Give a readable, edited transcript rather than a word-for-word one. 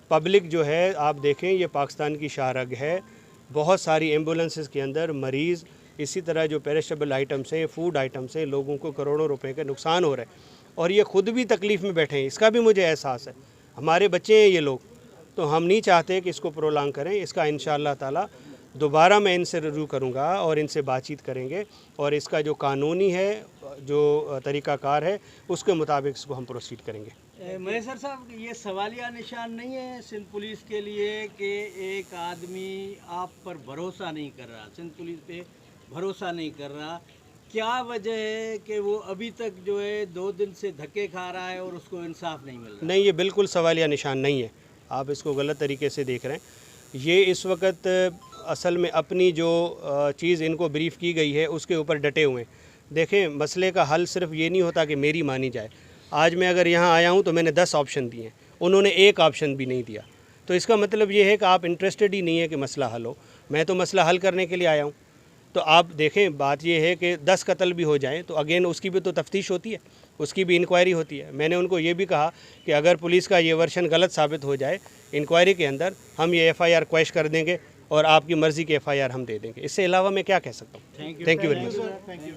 Public جو ہے آپ دیکھیں یہ پاکستان کی شاہرگ ہے، بہت ساری ایمبولنسز کے اندر مریض، اسی طرح جو پیرشیبل آئٹمس ہیں، فوڈ آئٹمس ہیں، لوگوں کو کروڑوں روپے کا نقصان ہو رہا ہے اور یہ خود بھی تکلیف میں بیٹھے ہیں، اس کا بھی مجھے احساس ہے۔ ہمارے بچے ہیں یہ لوگ، تو ہم نہیں چاہتے کہ اس کو پرولانگ کریں۔ اس کا انشاءاللہ تعالی دوبارہ میں ان سے رجوع کروں گا اور ان سے بات چیت کریں گے اور اس کا جو قانونی ہے، جو طریقہ کار ہے، اس کے مطابق اس کو ہم پروسیڈ کریں گے۔ میسر صاحب، یہ سوالیہ نشان نہیں ہے سندھ پولیس کے لیے کہ ایک آدمی آپ پر بھروسہ نہیں کر رہا، سندھ پولیس پہ بھروسہ نہیں کر رہا؟ کیا وجہ ہے کہ وہ ابھی تک جو ہے 2 دن سے دھکے کھا رہا ہے اور اس کو انصاف نہیں مل رہا؟ نہیں، یہ بالکل سوالیہ نشان نہیں ہے، آپ اس کو غلط طریقے سے دیکھ رہے ہیں۔ یہ اس وقت اصل میں اپنی جو چیز ان کو بریف کی گئی ہے اس کے اوپر ڈٹے ہوئے ہیں۔ دیکھیں، مسئلے کا حل صرف یہ نہیں ہوتا کہ میری مانی جائے۔ آج میں اگر یہاں آیا ہوں تو میں نے 10 آپشن دیے ہیں، انہوں نے ایک آپشن بھی نہیں دیا، تو اس کا مطلب یہ ہے کہ آپ انٹرسٹڈ ہی نہیں ہے کہ مسئلہ حل ہو۔ میں تو مسئلہ حل کرنے کے لیے آیا ہوں۔ تو آپ دیکھیں، بات یہ ہے کہ 10 قتل بھی ہو جائیں تو اگین اس کی بھی تو تفتیش ہوتی ہے، اس کی بھی انکوائری ہوتی ہے۔ میں نے ان کو یہ بھی کہا کہ اگر پولیس کا یہ ورشن غلط ثابت ہو جائے انکوائری کے اندر، ہم یہ ایف آئی آر کویش کر دیں گے اور آپ کی مرضی کی ایف آئی آر ہم دے دیں گے۔ اس سے علاوہ میں کیا کہہ سکتا ہوں؟ Thank you very much.